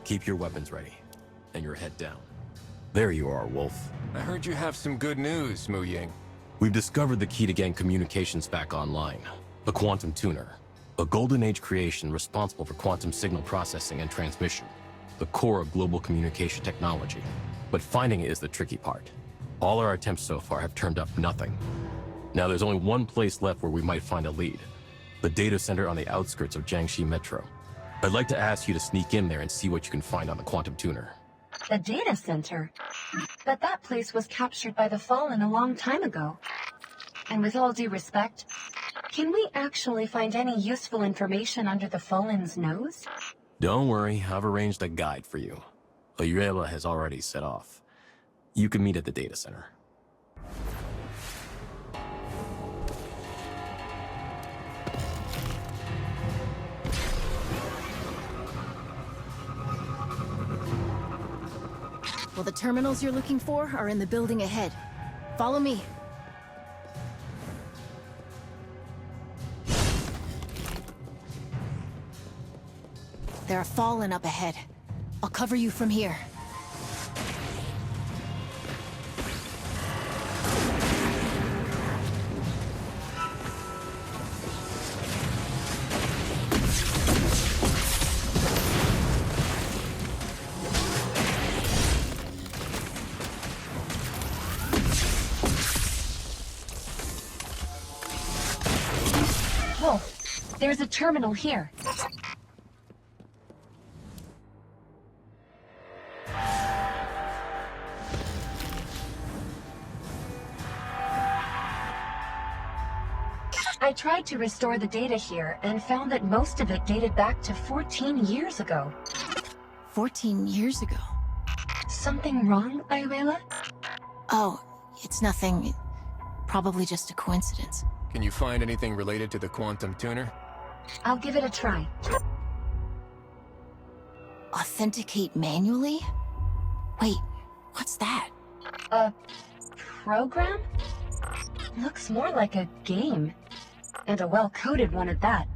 Keep your weapons ready, and your head down. There you are, Wolf. I heard you have some good news, Mu Ying. We've discovered the key to getting communications back online. The Quantum Tuner. A Golden Age creation responsible for quantum signal processing and transmission. The core of global communication technology. But finding it is the tricky part. All our attempts so far have turned up nothing. Now there's only one place left where we might find a lead. The data center on the outskirts of Jiangxi Metro. I'd like to ask you to sneak in there and see what you can find on the Quantum Tuner. The data center? But that place was captured by the Fallen a long time ago. And with all due respect, can we actually find any useful information under the Fallen's nose? Don't worry, I've arranged a guide for you. Ayuela has already set off. You can meet at the data center. Well, the terminals you're looking for are in the building ahead. Follow me. There are Fallen up ahead. I'll cover you from here. Wolf, there's a terminal here. I tried to restore the data here and found that most of it dated back to 14 years ago. 14 years ago? Something wrong, Ayuela? Oh, it's nothing. Probably just a coincidence. Can you find anything related to the Quantum Tuner? I'll give it a try. Authenticate manually? Wait, what's that? A program? Looks more like a game. And a well-coded one at that.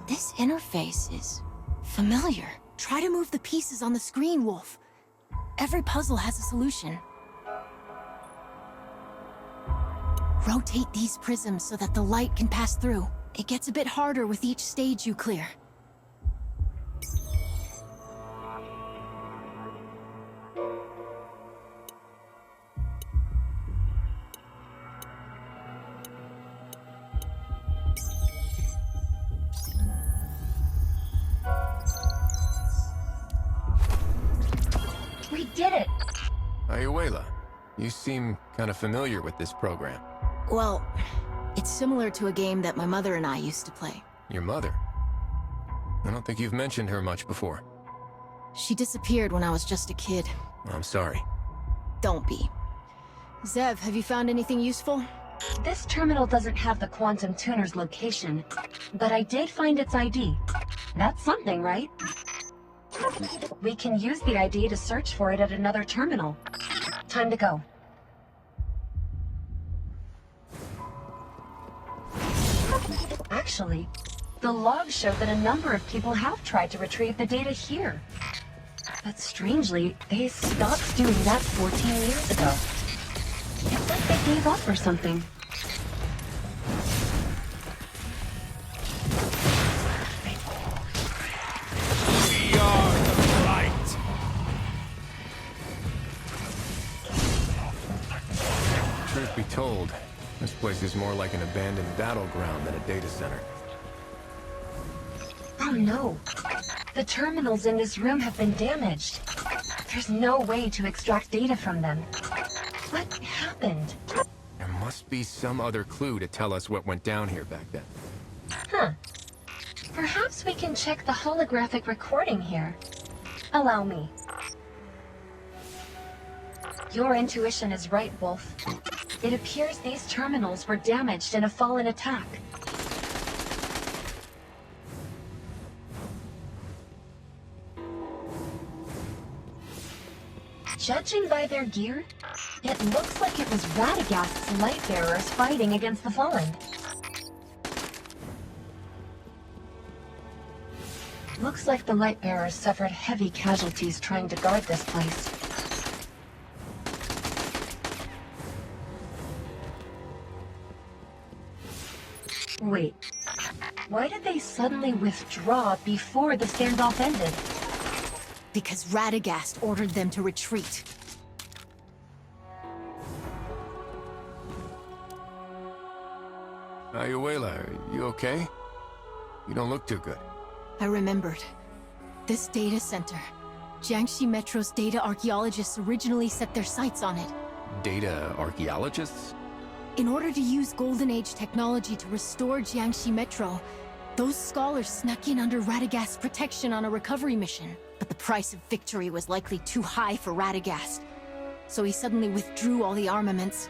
This interface is familiar. Try to move the pieces on the screen, Wolf. Every puzzle has a solution. Rotate these prisms so that the light can pass through. It gets a bit harder with each stage you clear. We did it! Ayuela, you seem kind of familiar with this program. Well, it's similar to a game that my mother and I used to play. Your mother? I don't think you've mentioned her much before. She disappeared when I was just a kid. I'm sorry. Don't be. Zev, have you found anything useful? This terminal doesn't have the Quantum Tuner's location, but I did find its ID. That's something, right? We can use the ID to search for it at another terminal. Time to go. Actually, the logs show that a number of people have tried to retrieve the data here. But strangely, they stopped doing that 14 years ago. It's like they gave up or something. We are the light! Truth be told, this place is more like an abandoned battleground than a data center. Oh no. The terminals in this room have been damaged. There's no way to extract data from them. What happened? There must be some other clue to tell us what went down here back then. Huh. Perhaps we can check the holographic recording here. Allow me. Your intuition is right, Wolf. It appears these terminals were damaged in a Fallen attack. Judging by their gear, it looks like it was Radagast's light bearers fighting against the Fallen. Looks like the light bearers suffered heavy casualties trying to guard this place. Wait, why did they suddenly withdraw before the standoff ended? Because Radagast ordered them to retreat. Ayuela, are you okay? You don't look too good. I remembered. This data center. Jiangxi Metro's data archaeologists originally set their sights on it. Data archaeologists? In order to use Golden Age technology to restore Jiangxi Metro, those scholars snuck in under Radagast's protection on a recovery mission. But the price of victory was likely too high for Radagast, so he suddenly withdrew all the armaments.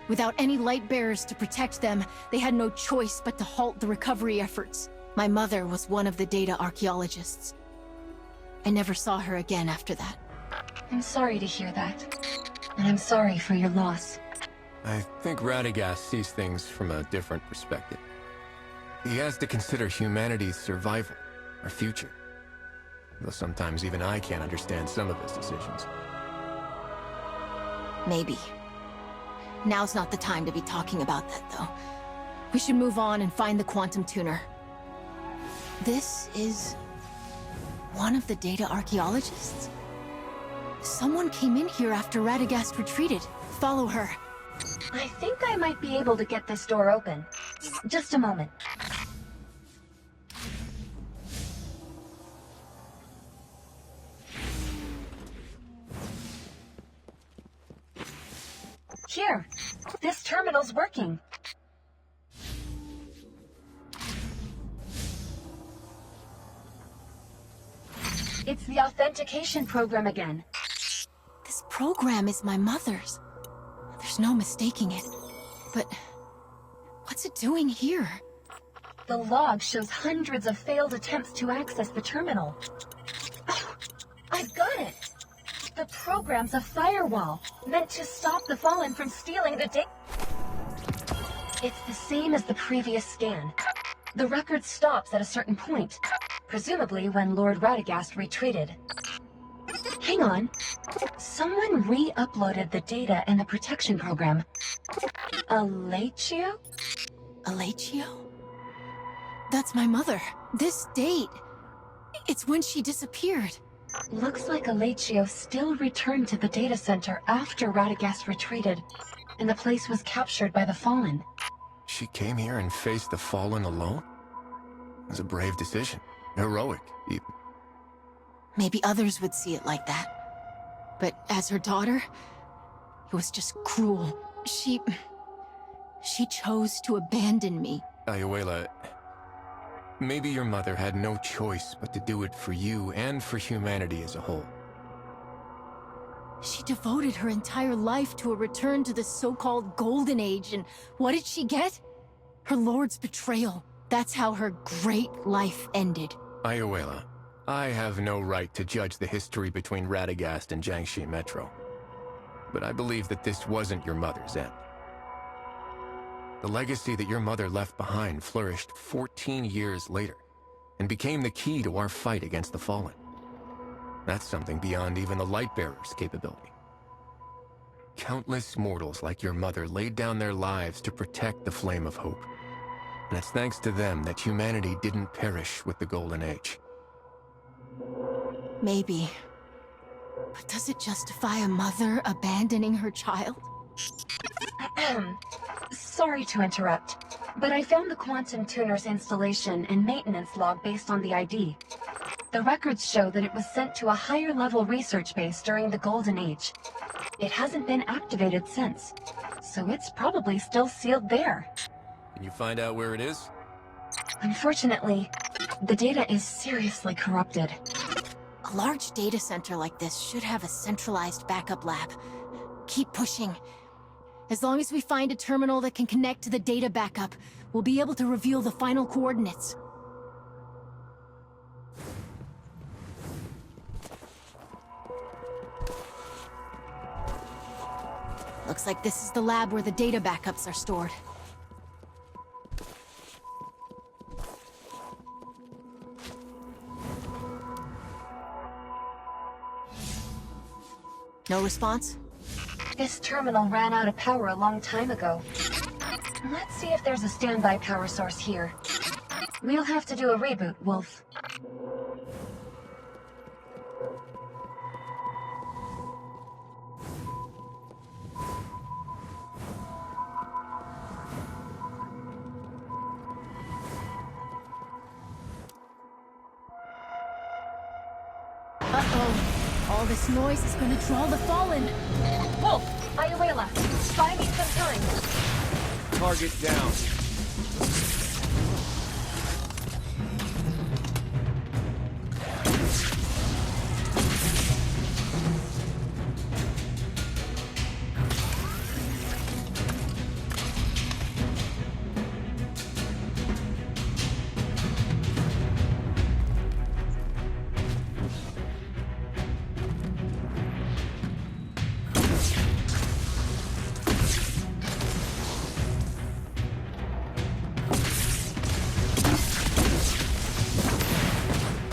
Without any light bearers to protect them, they had no choice but to halt the recovery efforts. My mother was one of the data archaeologists. I never saw her again after that. I'm sorry to hear that. And I'm sorry for your loss. I think Radagast sees things from a different perspective. He has to consider humanity's survival, our future. Though sometimes even I can't understand some of his decisions. Maybe. Now's not the time to be talking about that, though. We should move on and find the quantum tuner. This is... one of the data archaeologists? Someone came in here after Radagast retreated. Follow her. I think I might be able to get this door open. Just a moment. Here, this terminal's working. It's the authentication program again. This program is my mother's. There's no mistaking it. But what's it doing here? The log shows hundreds of failed attempts to access the terminal. Oh, I've got it! The program's a firewall, meant to stop the Fallen from stealing the data. It's the same as the previous scan. The record stops at a certain point, presumably when Lord Radagast retreated. Hang on. Someone re-uploaded the data in the protection program. Alachio? Alachio? That's my mother. This date. It's when she disappeared. Looks like Alachio still returned to the data center after Radagast retreated, and the place was captured by the Fallen. She came here and faced the Fallen alone? It was a brave decision. Heroic, even. Maybe others would see it like that. But as her daughter, it was just cruel. She chose to abandon me. Ayuela, maybe your mother had no choice but to do it for you and for humanity as a whole. She devoted her entire life to a return to the so-called Golden Age, and what did she get? Her lord's betrayal. That's how her great life ended. Ayuela, I have no right to judge the history between Radagast and Jiangxi Metro. But I believe that this wasn't your mother's end. The legacy that your mother left behind flourished 14 years later, and became the key to our fight against the Fallen. That's something beyond even the Lightbearer's capability. Countless mortals like your mother laid down their lives to protect the Flame of Hope. And it's thanks to them that humanity didn't perish with the Golden Age. Maybe. But does it justify a mother abandoning her child? Sorry to interrupt, but I found the quantum tuner's installation and maintenance log based on the ID. The records show that it was sent to a higher-level research base during the Golden Age. It hasn't been activated since, so it's probably still sealed there. Can you find out where it is? Unfortunately, the data is seriously corrupted. A large data center like this should have a centralized backup lab. Keep pushing. As long as we find a terminal that can connect to the data backup, we'll be able to reveal the final coordinates. Looks like this is the lab where the data backups are stored. No response? This terminal ran out of power a long time ago. Let's see if there's a standby power source here. We'll have to do a reboot, Wolf. Uh-oh. All this noise is gonna draw the Fallen. Wolf! Ayuela! Buy me some time! Target down.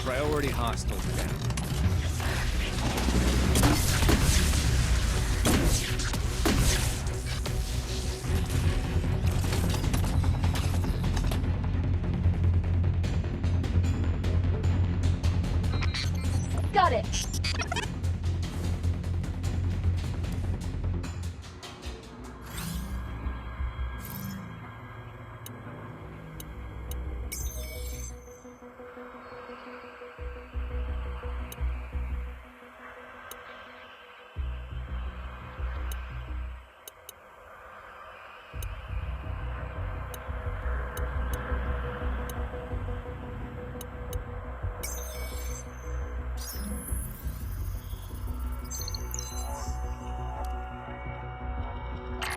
Priority hostiles down. Got it!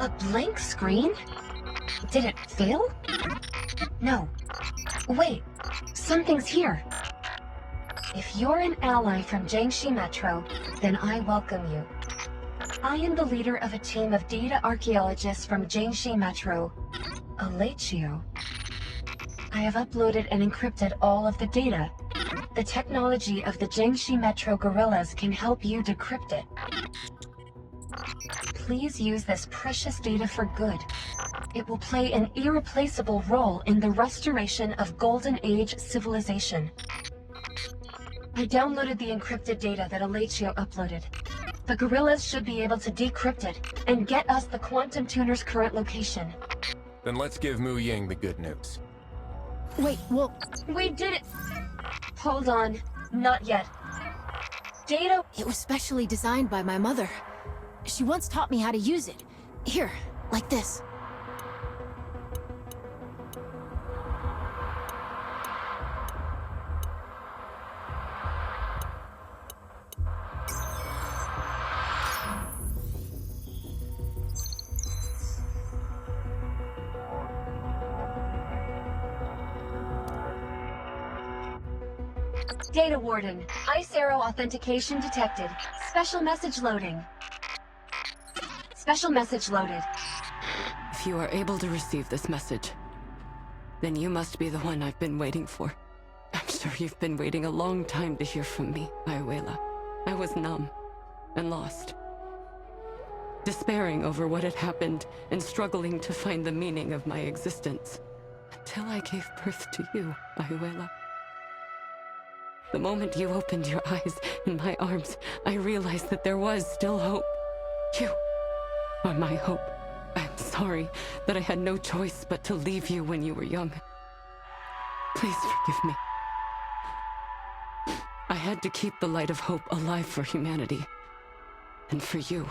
A blank screen? Did it fail? No. Wait, something's here. If you're an ally from Jiangxi Metro, then I welcome you. I am the leader of a team of data archaeologists from Jiangxi Metro, Alachio. I have uploaded and encrypted all of the data. The technology of the Jiangxi Metro guerrillas can help you decrypt it. Please use this precious data for good. It will play an irreplaceable role in the restoration of Golden Age civilization. I downloaded the encrypted data that Alachio uploaded. The guerrillas should be able to decrypt it and get us the quantum tuner's current location. Then let's give Mu Ying the good news. Wait, well, We did it! Hold on, not yet. Data... it was specially designed by my mother. She once taught me how to use it. Here, like this. Data Warden, ICERO authentication detected. Special message loading. Special message loaded. If you are able to receive this message, then you must be the one I've been waiting for. I'm sure you've been waiting a long time to hear from me, Ayuela. I was numb and lost, despairing over what had happened and struggling to find the meaning of my existence, until I gave birth to you, Ayuela. The moment you opened your eyes in my arms, I realized that there was still hope. You are my hope. I'm sorry that I had no choice but to leave you when you were young. Please forgive me. I had to keep the light of hope alive for humanity. And for you,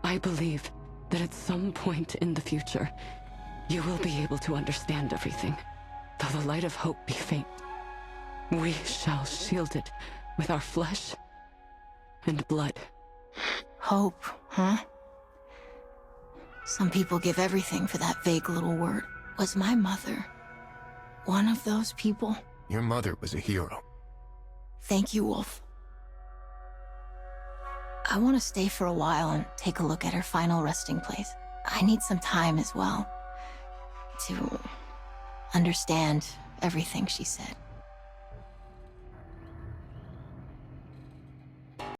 I believe that at some point in the future, you will be able to understand everything. Though the light of hope be faint, we shall shield it with our flesh and blood. Hope, huh? Some people give everything for that vague little word. Was my mother one of those people? Your mother was a hero. Thank you, Wolf. I want to stay for a while and take a look at her final resting place. I need some time as well to understand everything she said.